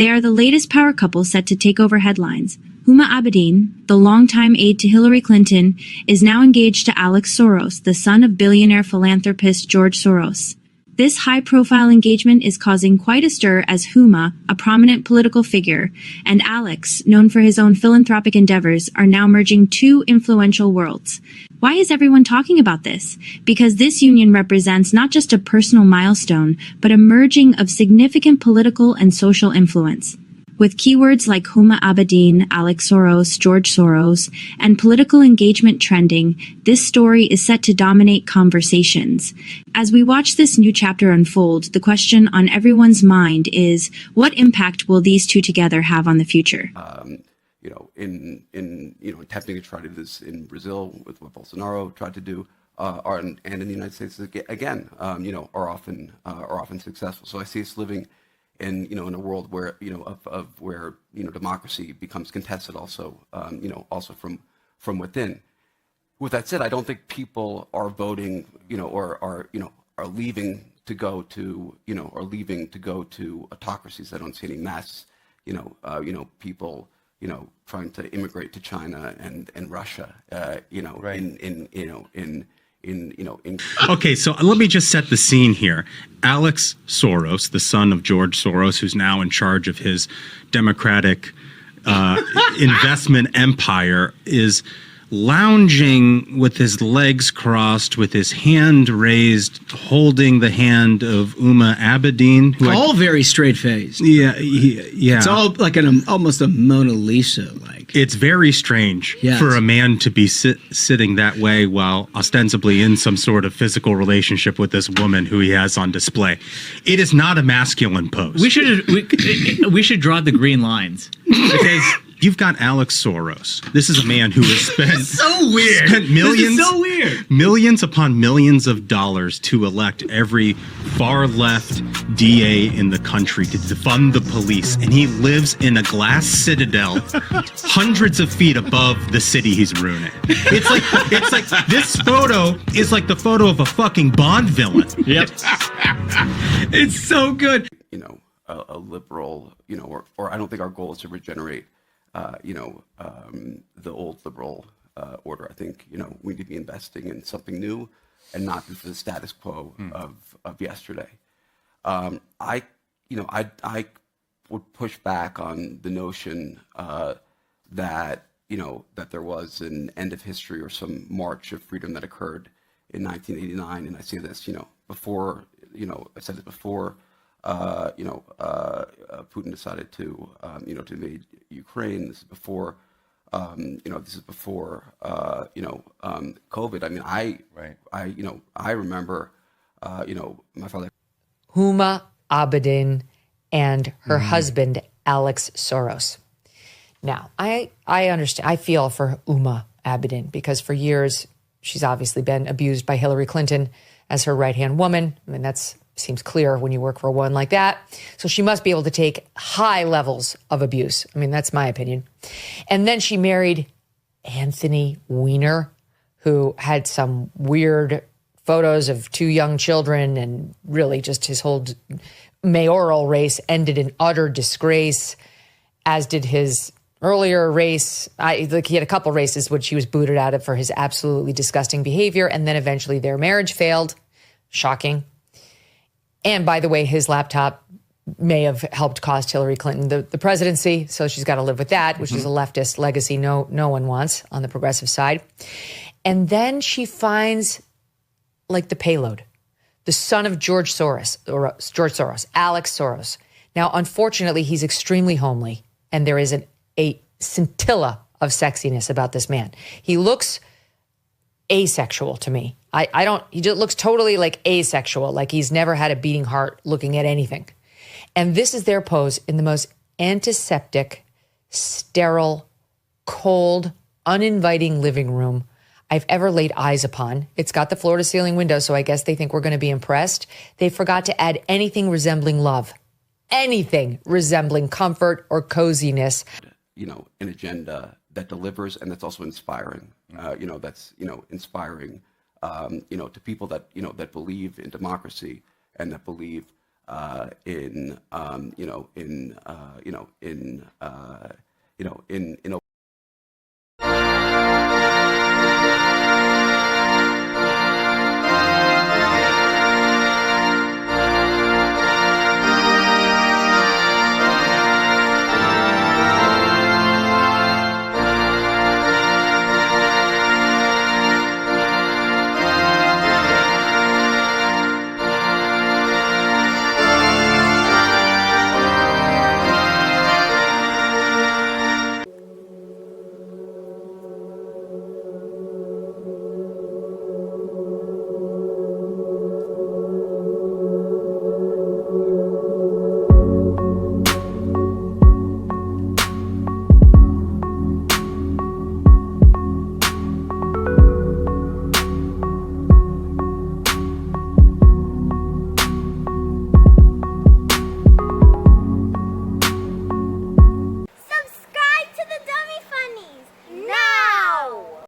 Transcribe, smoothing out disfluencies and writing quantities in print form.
They are the latest power couple set to take over headlines. Huma Abedin, the longtime aide to Hillary Clinton, is now engaged to Alex Soros, the son of billionaire philanthropist George Soros. This high-profile engagement is causing quite a stir as Huma, a prominent political figure, and Alex, known for his own philanthropic endeavors, are now merging two influential worlds. Why is everyone talking about this? Because this union represents not just a personal milestone, but a merging of significant political and social influence. With keywords like Huma Abedin, Alex Soros, George Soros, and political engagement trending, this story is set to dominate conversations. As we watch this new chapter unfold, the question on everyone's mind is, what impact will these two together have on the future? Attempting to try to do this in Brazil with what Bolsonaro tried to do, and in the United States again, are often successful. So I see us living in a world where where democracy becomes contested also also from within. With that said, I don't think people are voting or are leaving to go to autocracies. I don't see any mass people trying to immigrate to China and Russia Okay, so let me just set the scene here. Alex Soros, the son of George Soros, who's now in charge of his democratic investment empire, is lounging with his legs crossed, with his hand raised, holding the hand of Huma Abedin. All very straight-faced. Yeah. It's all like almost a Mona Lisa-like. It's very strange for a man to be sitting that way while ostensibly in some sort of physical relationship with this woman who he has on display. It is not a masculine pose. We should draw the green lines because you've got Alex Soros. This is a man who has spent so weird. Spent millions, this is so weird. Millions upon millions of dollars to elect every far left DA in the country to defund the police, and he lives in a glass citadel hundreds of feet above the city he's ruining. It's like this photo is like the photo of a fucking Bond villain. Yep. It's so good. A liberal, or I don't think our goal is to regenerate the old liberal order. I think we need to be investing in something new and not for the status quo of yesterday. I would push back on the notion that that there was an end of history or some march of freedom that occurred in 1989, and I say this before I said it before. Putin decided to to invade Ukraine. This is before COVID. I mean, I remember my father. Huma Abedin and her husband Alex Soros. Now, I understand. I feel for Huma Abedin because for years she's obviously been abused by Hillary Clinton as her right-hand woman. I mean, that's seems clear when you work for one like that. So she must be able to take high levels of abuse. I mean, that's my opinion. And then she married Anthony Weiner, who had some weird photos of two young children, and really just his whole mayoral race ended in utter disgrace, as did his earlier race. He had a couple races which he was booted out of for his absolutely disgusting behavior, and then eventually their marriage failed. Shocking. And by the way, his laptop may have helped cost Hillary Clinton the presidency, so she's got to live with that, which is a leftist legacy no one wants on the progressive side. And then she finds like the payload, the son of George Soros, Alex Soros. Now, unfortunately, he's extremely homely, and there is a scintilla of sexiness about this man. He looks asexual to me. He just looks totally like asexual, like he's never had a beating heart looking at anything. And this is their pose in the most antiseptic, sterile, cold, uninviting living room I've ever laid eyes upon. It's got the floor to ceiling window, so I guess they think we're going to be impressed. They forgot to add anything resembling love, anything resembling comfort or coziness. An agenda that delivers and that's also inspiring. That's inspiring. To people that that believe in democracy and that believe in